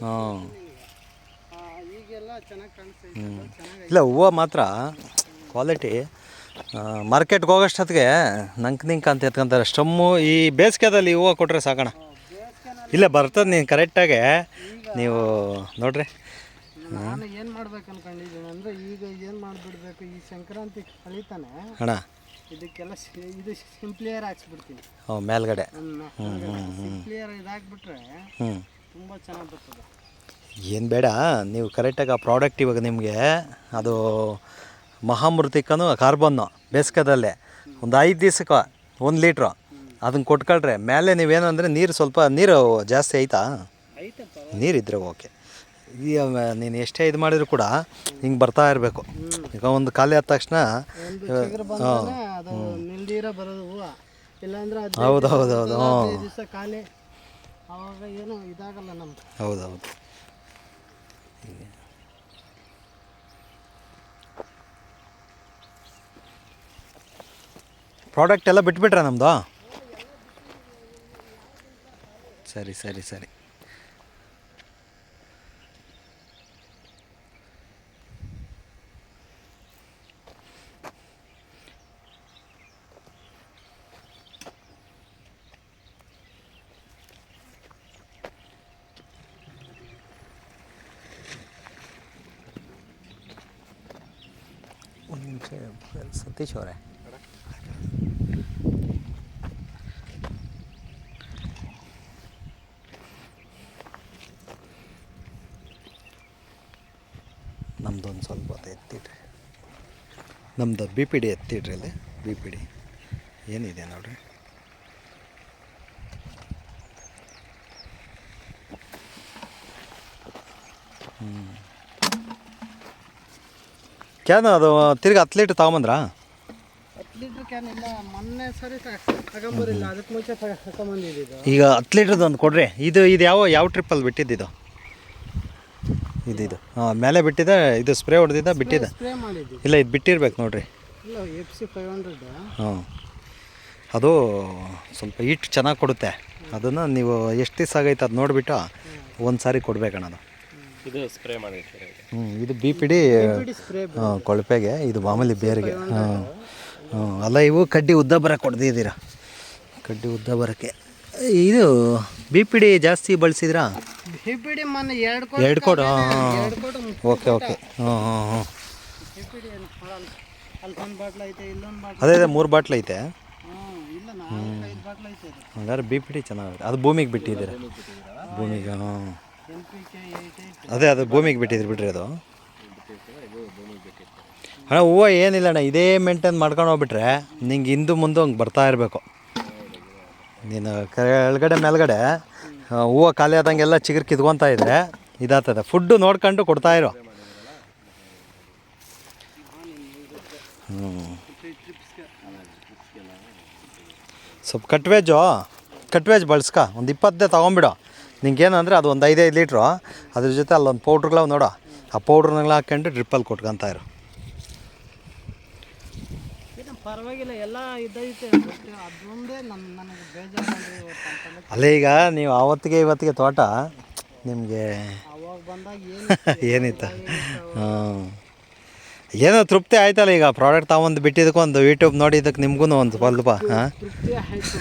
ಹಾಂ ಈಗೆಲ್ಲ ಚೆನ್ನಾಗಿ ಕಾಣಿಸ್ತೈತೆ ಚೆನ್ನಾಗಿ. ಇಲ್ಲ ಹೂವು ಮಾತ್ರ ಕ್ವಾಲಿಟಿ ಮಾರ್ಕೆಟ್ಗೆ ಹೋಗೋಷ್ಟೊತ್ತಿಗೆ ನಿಂಕ ಅಂತ ಎತ್ಕೊಂತಾರೆ. ಸ್ಟಮ್ಮು ಈ ಬೇಸಿಗೆದಲ್ಲಿ ಹೂವು ಕೊಟ್ಟರೆ ಸಾಕೋಣ. ಇಲ್ಲ ಬರ್ತದೆ ನೀನು ಕರೆಕ್ಟಾಗೆ ನೀವು ನೋಡ್ರಿ. ನಾನು ಏನು ಮಾಡ್ಬೇಕು ಅನ್ಕೊಂಡಿದ್ದೀನಿ ಅಂದರೆ ಈಗ ಏನು ಮಾಡಿಬಿಡ್ಬೇಕು, ಈ ಸಂಕ್ರಾಂತಿ ಕಳೀತಾನೆ ಅಣ್ಣ ಇದಕ್ಕೆಲ್ಲ ಇದು ಸಿಂಪ್ಲಿಯರ್ ಹಾಕ್ಸ್ಬಿಡ್ತೀನಿ. ಮೇಲ್ಗಡೆ ಸಿಂಪ್ಲಿಯರ್ ಇದಾಗ್ಬಿಟ್ರೆ ಹ್ಞೂ ತುಂಬ ಚೆನ್ನಾಗಿ ಬರ್ತದೆ. ಏನು ಬೇಡ ನೀವು ಕರೆಕ್ಟಾಗಿ ಆ ಪ್ರಾಡಕ್ಟ್ ಇವಾಗ ನಿಮಗೆ ಅದು ಮಹಾಮೃತಿಕನು ಕಾರ್ಬನ್ನು ಬೇಸಿಗೆದಲ್ಲೇ ಒಂದು 5 ದಿವ್ಸಕ್ಕೆ 1 ಲೀಟ್ರು ಅದನ್ನು ಕೊಟ್ಕೊಳ್ರೆ ಮೇಲೆ ನೀವೇನು ಅಂದರೆ ನೀರು ಜಾಸ್ತಿ ಐತಾ, ನೀರಿದ್ದರೆ ಓಕೆ. ನೀನು ಎಷ್ಟೇ ಇದು ಮಾಡಿದ್ರು ಕೂಡ ಹಿಂಗೆ ಬರ್ತಾ ಇರಬೇಕು. ಈಗ ಒಂದು ಖಾಲಿ ಆದ ತಕ್ಷಣ ಹೌದೌದೌದು ಖಾಲಿ ಅವಾಗ ಏನು ಇದಾಗಲ್ಲ ನಮ್ಗೆ. ಹೌದೌದು. ಪ್ರಾಡಕ್ಟ್ ಎಲ್ಲ ಬಿಟ್ಬಿಟ್ರೆ ನಮ್ಮದು. ಸರಿ ಸರಿ ಸರಿ. ಒಂದು ನಿಮಿಷ ಸತೀಶ್ ಅವರೇ, ನಮ್ಮದೊಂದು ಸ್ವಲ್ಪ ಹೊತ್ತು ಎತ್ತಿಡ್ರಿ. ನಮ್ಮದು ಬಿ ಪಿ ಡಿ ಎತ್ತಿಡ್ರಿ. ಅಲ್ಲಿ ಬಿ ಪಿ ಡಿ ಏನಿದೆ ನೋಡಿರಿ. ಕ್ಯಾನ್ ಅದು ತಿರ್ಗಿ 10 ಲೀಟ್ರ್ ತಗೊಂಬಂದ್ರಾ? 10 ಲೀಟ್ರ್ ಕ್ಯಾನ್ ಇಲ್ಲ, ಮೊನ್ನೆ ಸರಿ ತಗೊಂಬರಿಲ್ಲ, ಅದಕ್ಕೆ ಮುಂಚೆ ತಗೊಂಬಂದಿದ್ದು. ಈಗ 10 ಲೀಟ್ರದ್ದು ಒಂದು ಕೊಡ್ರಿ. ಇದು ಯಾವ ಟ್ರಿಪ್ಪಲ್ಲಿ ಬಿಟ್ಟಿದ್ದು? ಇದು ಮೇಲೆ ಬಿಟ್ಟಿದ್ದೆ, ಇದು ಸ್ಪ್ರೇ ಹೊಡೆದಿದ್ದ ಬಿಟ್ಟಿದ್ದೆ? ಸ್ಪ್ರೇ ಮಾಡಿದ್ದು ಇಲ್ಲ, ಇದು ಬಿಟ್ಟಿರ್ಬೇಕು ನೋಡಿರಿ. ಇಲ್ಲ, FC 500. ಹಾಂ, ಅದು ಸ್ವಲ್ಪ ಹೀಟ್ ಚೆನ್ನಾಗಿ ಕೊಡುತ್ತೆ. ಅದನ್ನು ನೀವು ಎಷ್ಟು ದಿವಸ ಆಗೈತೆ ಅದು ನೋಡಿಬಿಟ್ಟು ಒಂದು ಸಾರಿ ಕೊಡಬೇಕಣ್ಣ. ಅದು ಇದು ಸ್ಪ್ರೇ ಮಾಡಿ. ಇದು ಬಿ ಪಿ ಡಿ ಕೊಳಪೆಗೆ, ಇದು ಮಾಮೂಲಿ ಬೇರಿಗೆ. ಅಲ್ಲ, ಇವು ಕಡ್ಡಿ ಉದ್ದ ಬರೋಕ್ಕೆ ಕೊಡ್ದಿದ್ದೀರಾ. ಕಡ್ಡಿ ಉದ್ದ ಬರೋಕ್ಕೆ ಇದು ಬಿ ಪಿ ಡಿ ಜಾಸ್ತಿ ಬಳಸಿದ್ರಾ? ಬಿ ಪಿ ಡಿ ಮೊನ್ನೆ 2 ಕೋಟ್. ಓಕೆ. ಅಲ್ಲೊಂದು ಬಾಟ್ಲ್ ಐತೆ, ಇಲ್ಲೊಂದು ಬಾಟ್ಲ್. ಅದೇ 3 ಬಾಟ್ಲ್ ಐತೆ. ಇಲ್ಲ, 4-5 ಬಾಟ್ಲ್ ಐತೆ. ಹಂಗಾರೆ ಬಿ ಪಿ ಡಿ ಚೆನ್ನಾಗಿದೆ. ಅದು ಭೂಮಿಗೆ ಬಿಟ್ಟಿದ್ದೀರಾ? ಭೂಮಿಗೆ. NPK 88. ಅದು ಭೂಮಿಗೆ ಬಿಟ್ಟಿದ್ರಿ ಬಿಡ್ರಿ. ಅದು ಅಣ್ಣ ಹೂವು ಏನಿಲ್ಲ ಅಣ್ಣ, ಇದೇ ಮೇಂಟೈನ್ ಮಾಡ್ಕೊಂಡು ಹೋಗ್ಬಿಟ್ರೆ ನಿಂಗೆ ಹಿಂದೆ ಮುಂದೆ ಹಂಗೆ ಬರ್ತಾ ಇರಬೇಕು. ನೀನು ಕೆಳಗಡೆ ಮೇಲ್ಗಡೆ ಹೂವು ಖಾಲಿ ಆದಂಗೆಲ್ಲ ಚಿಗುರು ಕಿತ್ಕೊತಾ ಇದ್ರೆ ಇದಾಗ್ತದೆ. ಫುಡ್ಡು ನೋಡ್ಕೊಂಡು ಕೊಡ್ತಾಯಿರೋ. ಸ್ವಲ್ಪ ಕಟ್ ವೇಜ್ ಬಳಸ್ಕ. ಒಂದು 20 ತೊಗೊಂಬಿಡು. ನಿಂಗೇನು ಅಂದರೆ ಅದು ಒಂದು 5 ಲೀಟ್ರು, ಅದ್ರ ಜೊತೆ ಅಲ್ಲೊಂದು ಪೌಡ್ರ್ಗಳ ನೋಡೋ, ಆ ಪೌಡ್ರ್ನೆಲ್ಲ ಹಾಕ್ಕೊಂಡು ಡ್ರಿಪ್ಪಲ್ಲಿ ಕೊಟ್ಕೊತಾ ಇರು. ಪರವಾಗಿಲ್ಲ, ಎಲ್ಲ ಇದೈತೆ. ಅದೊಂದೇ ನನಗೆ ಬೇಜಾರು. ಅಲ್ಲೇ ಈಗ ನೀವು ಆವತ್ತಿಗೆ ಇವತ್ತಿಗೆ ತೋಟ ನಿಮಗೆ ಅವಾಗ ಬಂದಾಗ ಏನಿತ್ತು? ಹಾಂ, ಏನೋ ತೃಪ್ತಿ ಆಯ್ತಲ್ಲ. ಈಗ ಪ್ರಾಡಕ್ಟ್ ತಗೊಂಡು ಬಿಟ್ಟಿದ್ದಕ್ಕೆ ಒಂದು ಯೂಟ್ಯೂಬ್ ನೋಡಿದ್ದಕ್ಕೆ ನಿಮಗೂ ಒಂದು ಸ್ವಲ್ಪ ತೃಪ್ತಿ ಆಯಿತು.